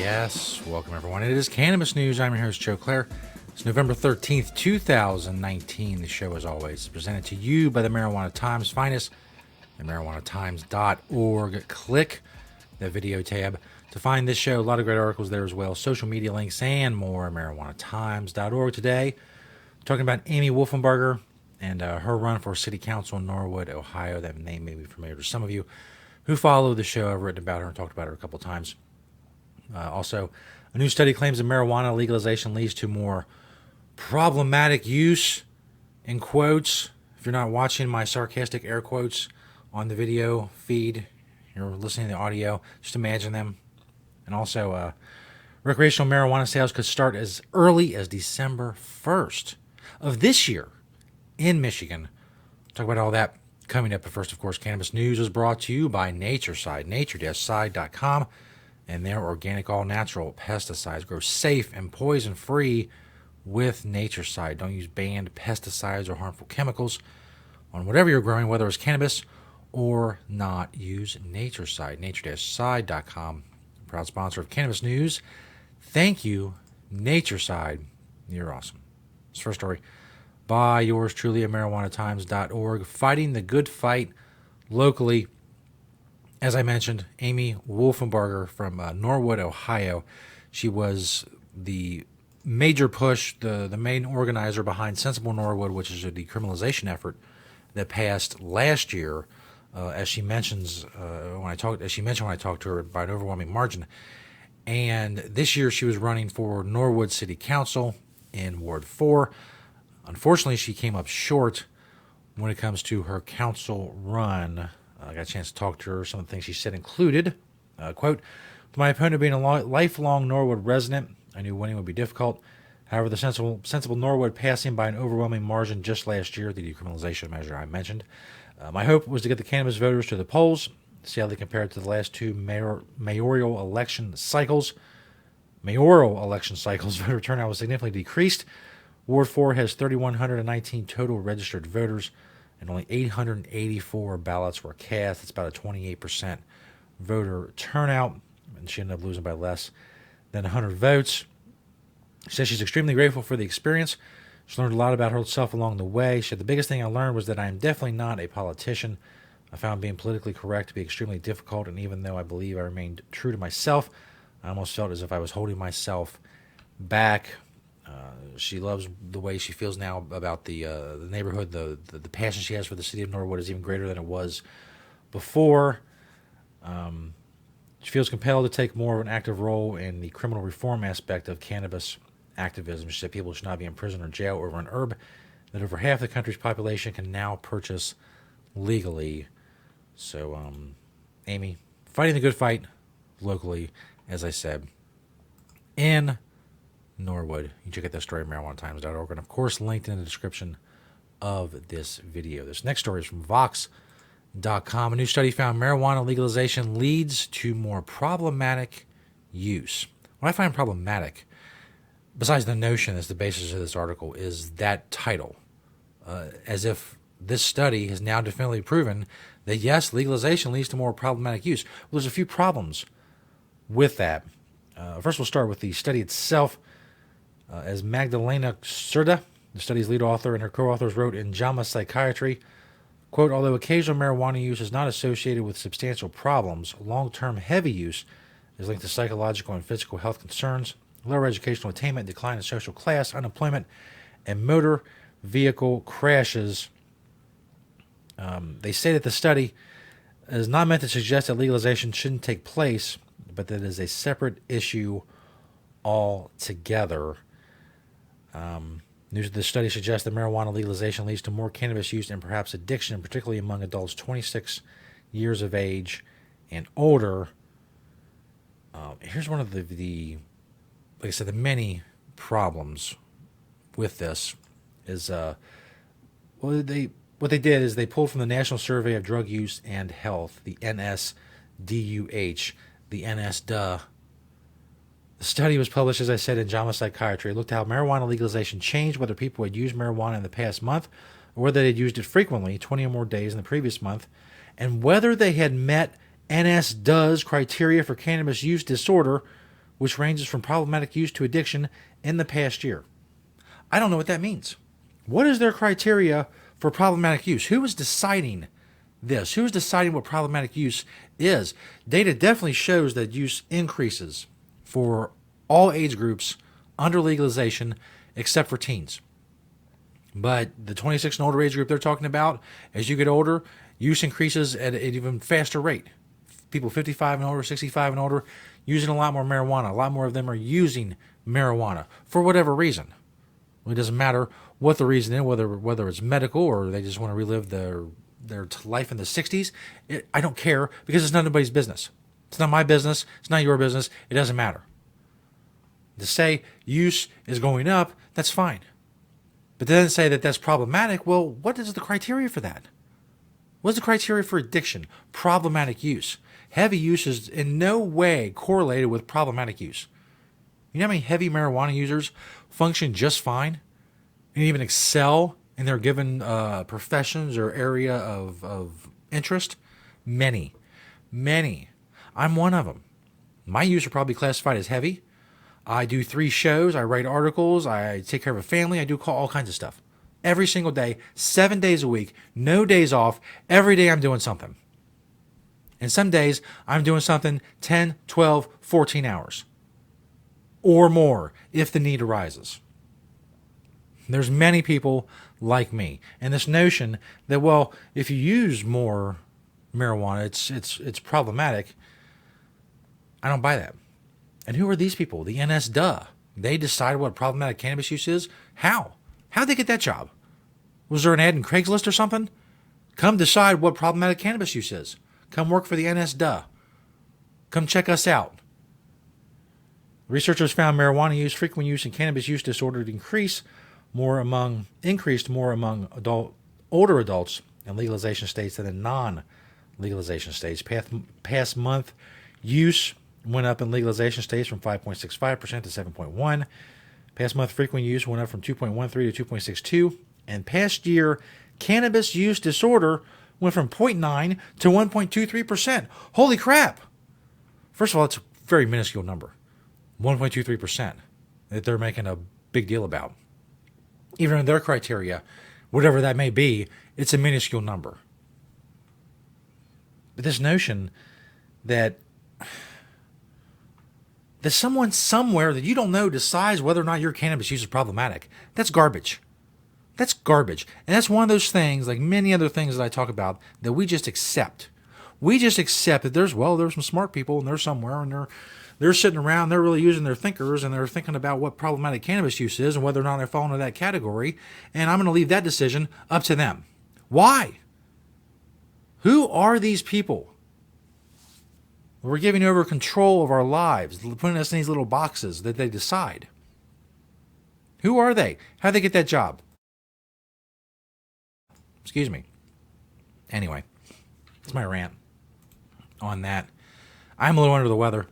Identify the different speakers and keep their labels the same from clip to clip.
Speaker 1: Yes, welcome everyone. It is Cannabis News. I'm your host, Joe Klare. It's November 13th, 2019. The show, as always, is presented to you by the Marijuana Times finest, at marijuanatimes.org. Click the video tab to find this show. A lot of great articles there as well, social media links, and more at marijuanatimes.org. Today, talking about Amy Wolfinbarger and her run for city council in Norwood, Ohio. That name may be familiar to some of you who follow the show. I've written about her and talked about her a couple times. Also, a new study claims that marijuana legalization leads to more problematic use, in quotes. If you're not watching my sarcastic air quotes on the video feed, you're listening to the audio, just imagine them. And also, recreational marijuana sales could start as early as December 1st of this year in Michigan. Talk about all that coming up. But first, of course, Cannabis News is brought to you by Natureside, nature-side.com. And their organic, all-natural pesticides grow safe and poison-free with Natureside. Don't use banned pesticides or harmful chemicals on whatever you're growing, whether it's cannabis or not. Use Natureside, nature-side.com. Proud sponsor of Cannabis News. Thank you, Natureside. You're awesome. This first story by yours truly at marijuanatimes.org. Fighting the good fight locally. As I mentioned, Amy Wolfinbarger from Norwood, Ohio. She was the major push, the main organizer behind Sensible Norwood, which is a decriminalization effort that passed last year. As she mentions when I talked to her, by an overwhelming margin. And this year she was running for Norwood City Council in Ward 4. Unfortunately, she came up short when it comes to her council run. I got a chance to talk to her. Some of the things she said included, quote, "To my opponent being a lifelong Norwood resident, I knew winning would be difficult. However, the sensible Norwood passing by an overwhelming margin just last year, the decriminalization measure I mentioned. My hope was to get the cannabis voters to the polls, see how they compared to the last two mayoral election cycles. Voter turnout was significantly decreased. Ward 4 has 3,119 total registered voters, and only 884 ballots were cast. It's about a 28% voter turnout, and she ended up losing by less than 100 votes. She says she's extremely grateful for the experience. She learned a lot about herself along the way. She said, the biggest thing I learned was that I am definitely not a politician. I found being politically correct to be extremely difficult, and even though I believe I remained true to myself, I almost felt as if I was holding myself back." She loves the way she feels now about the neighborhood. The passion she has for the city of Norwood is even greater than it was before. She feels compelled to take more of an active role in the criminal reform aspect of cannabis activism. She said people should not be in prison or jail over an herb that over half the country's population can now purchase legally. So, Amy, fighting the good fight locally, as I said, in Norwood. You check out that story at marijuanatimes.org, and of course linked in the description of this video. This next story is from Vox.com. A new study found marijuana legalization leads to more problematic use. What I find problematic, besides the notion as the basis of this article, is that title. As if this study has now definitively proven that yes, legalization leads to more problematic use. Well, there's a few problems with that. First, we'll start with the study itself. As Magdalena Cerda, the study's lead author, and her co-authors wrote in JAMA Psychiatry, quote, "Although occasional marijuana use is not associated with substantial problems, long-term heavy use is linked to psychological and physical health concerns, lower educational attainment, decline in social class, unemployment, and motor vehicle crashes." They say that the study is not meant to suggest that legalization shouldn't take place, but that it is a separate issue altogether. The study suggests that marijuana legalization leads to more cannabis use and perhaps addiction, particularly among adults 26 years of age and older. Here's one of the like I said, the many problems with this is what they did is they pulled from the National Survey of Drug Use and Health, the NSDUH, the NSDUH. The study was published, as I said, in JAMA Psychiatry. It looked at how marijuana legalization changed whether people had used marijuana in the past month or whether they'd used it frequently, 20 or more days in the previous month, and whether they had met NSDUH's criteria for cannabis use disorder, which ranges from problematic use to addiction in the past year. I don't know what that means. What is their criteria for problematic use? Who is deciding this? Who is deciding what problematic use is? Data definitely shows that use increases for all age groups under legalization except for teens. But the 26 and older age group they're talking about, as you get older, use increases at an even faster rate. People 55 and older, 65 and older, using a lot more marijuana. A lot more of them are using marijuana for whatever reason. It doesn't matter what the reason is, whether it's medical or they just want to relive their life in the 60s. I don't care, because it's not anybody's business. It's not my business. It's not your business. It doesn't matter. To say use is going up, that's fine. But then say that that's problematic, well, what is the criteria for that? What's the criteria for addiction? Problematic use. Heavy use is in no way correlated with problematic use. You know how many heavy marijuana users function just fine and even excel in their given professions or area of interest? Many. I'm one of them. My use are probably classified as heavy. I do 3 shows. I write articles. I take care of a family. I do all kinds of stuff. Every single day, 7 days a week, no days off. Every day I'm doing something. And some days I'm doing something 10, 12, 14 hours or more if the need arises. There's many people like me. And this notion that, well, if you use more marijuana, it's problematic. I don't buy that. And who are these people? The NSDUH. They decide what problematic cannabis use is? How? How'd they get that job? Was there an ad in Craigslist or something? Come decide what problematic cannabis use is. Come work for the NSDUH. Come check us out. Researchers found marijuana use, frequent use, and cannabis use disorder increased more among older adults in legalization states than in non-legalization states. Past month use went up in legalization states from 5.65% to 7.1%. Past month frequent use went up from 2.13 to 2.62. And past year cannabis use disorder went from 0.9 to 1.23%. Holy crap! First of all, it's a very minuscule number. 1.23% that they're making a big deal about. Even in their criteria, whatever that may be, it's a minuscule number. But this notion that someone somewhere that you don't know decides whether or not your cannabis use is problematic, that's garbage. That's garbage. And that's one of those things, like many other things that I talk about, that we just accept. We just accept that there's some smart people and they're somewhere and they're sitting around, they're really using their thinkers and they're thinking about what problematic cannabis use is and whether or not I fall into that category. And I'm going to leave that decision up to them. Why? Who are these people? We're giving over control of our lives, putting us in these little boxes that they decide. Who are they? How'd they get that job? Excuse me. Anyway, that's my rant on that. I'm a little under the weather.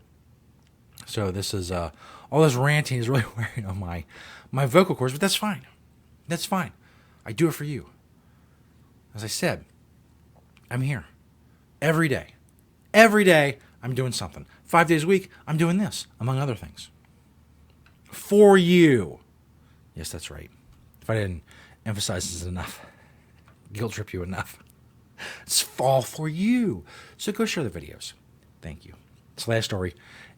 Speaker 1: So this is, all this ranting is really wearing on my vocal cords, but that's fine. That's fine. I do it for you. As I said, I'm here. Every day. Every day, I'm doing something. 5 days a week, I'm doing this, among other things. For you. Yes, that's right. If I didn't emphasize this enough, guilt trip you enough, it's all for you. So go share the videos. Thank you. This last story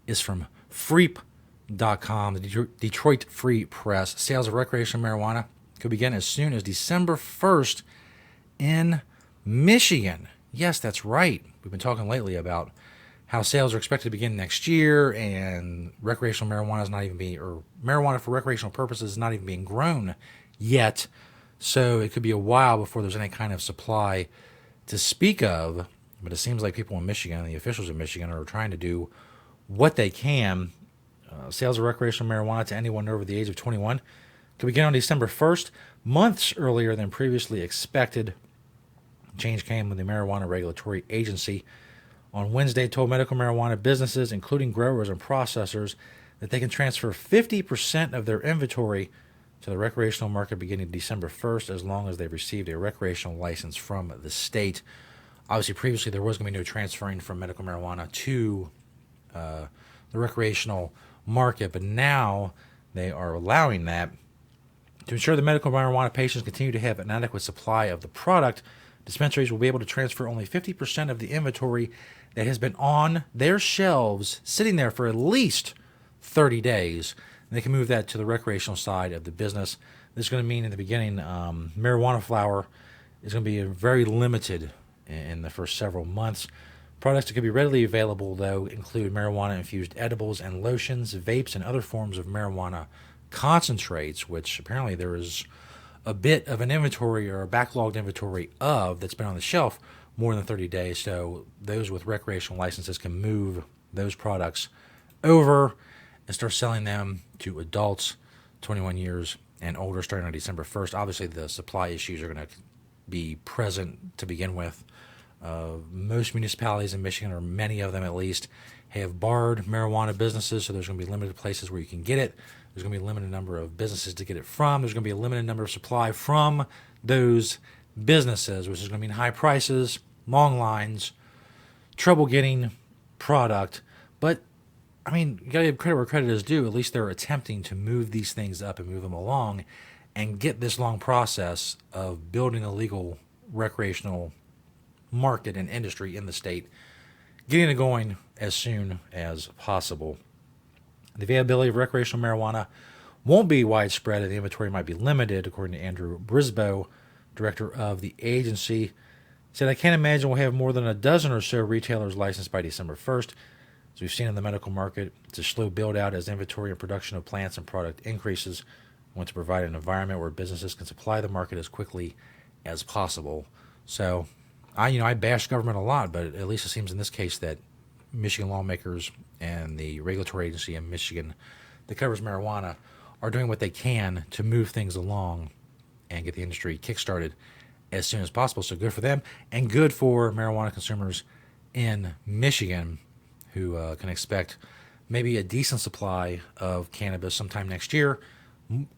Speaker 1: is from Freep.com, the Detroit Free Press. Sales of recreational marijuana could begin as soon as December 1st in Michigan. Yes, that's right. We've been talking lately about how sales are expected to begin next year, and recreational marijuana is not even being, or marijuana for recreational purposes is not even being grown yet. So it could be a while before there's any kind of supply to speak of. But it seems like people in Michigan, the officials in Michigan, are trying to do what they can. Sales of recreational marijuana to anyone over the age of 21 could begin on December 1st, months earlier than previously expected. Change came when the Marijuana Regulatory Agency on Wednesday told medical marijuana businesses, including growers and processors, that they can transfer 50% of their inventory to the recreational market beginning December 1st, as long as they've received a recreational license from the state. Obviously, previously, there was going to be no transferring from medical marijuana to the recreational market, but now they are allowing that. To ensure the medical marijuana patients continue to have an adequate supply of the product, dispensaries will be able to transfer only 50% of the inventory that has been on their shelves, sitting there for at least 30 days. And they can move that to the recreational side of the business. This is going to mean in the beginning, marijuana flower is going to be very limited in the first several months. Products that could be readily available, though, include marijuana-infused edibles and lotions, vapes, and other forms of marijuana concentrates, which apparently there is a bit of an inventory or a backlogged inventory of that's been on the shelf more than 30 days. So those with recreational licenses can move those products over and start selling them to adults 21 years and older starting on December 1st. Obviously, the supply issues are going to be present to begin with. Most municipalities in Michigan, or many of them at least, have barred marijuana businesses, so there's going to be limited places where you can get it. There's going to be a limited number of businesses to get it from. There's going to be a limited number of supply from those businesses, which is going to mean high prices, long lines, trouble getting product. But, I mean, you got to give credit where credit is due. At least they're attempting to move these things up and move them along and get this long process of building a legal recreational market and industry in the state, getting it going as soon as possible. The availability of recreational marijuana won't be widespread, and the inventory might be limited, according to Andrew Brisboe, director of the agency. He said, I can't imagine we'll have more than a dozen or so retailers licensed by December 1st. As we've seen in the medical market, it's a slow build-out as inventory and production of plants and product increases. We want to provide an environment where businesses can supply the market as quickly as possible. So, I bash government a lot, but at least it seems in this case that Michigan lawmakers and the regulatory agency in Michigan that covers marijuana are doing what they can to move things along and get the industry kickstarted as soon as possible. So good for them, and good for marijuana consumers in Michigan who can expect maybe a decent supply of cannabis sometime next year,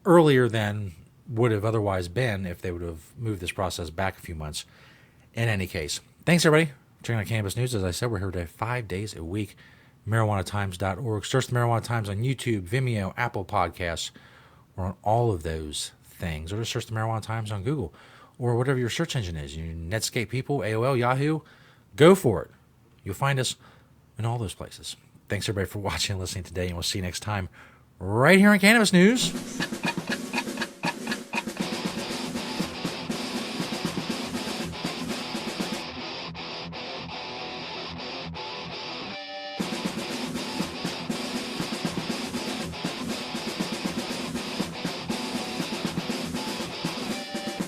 Speaker 1: earlier than would have otherwise been if they would have moved this process back a few months. In any case, thanks everybody for checking out Cannabis News. As I said, we're here today 5 days a week. MarijuanaTimes.org. Search the Marijuana Times on YouTube, Vimeo, Apple Podcasts. We're on all of those things. Or just search the Marijuana Times on Google or whatever your search engine is. You Netscape people, AOL, Yahoo, go for it. You'll find us in all those places. Thanks everybody for watching and listening today, and we'll see you next time right here on Cannabis News.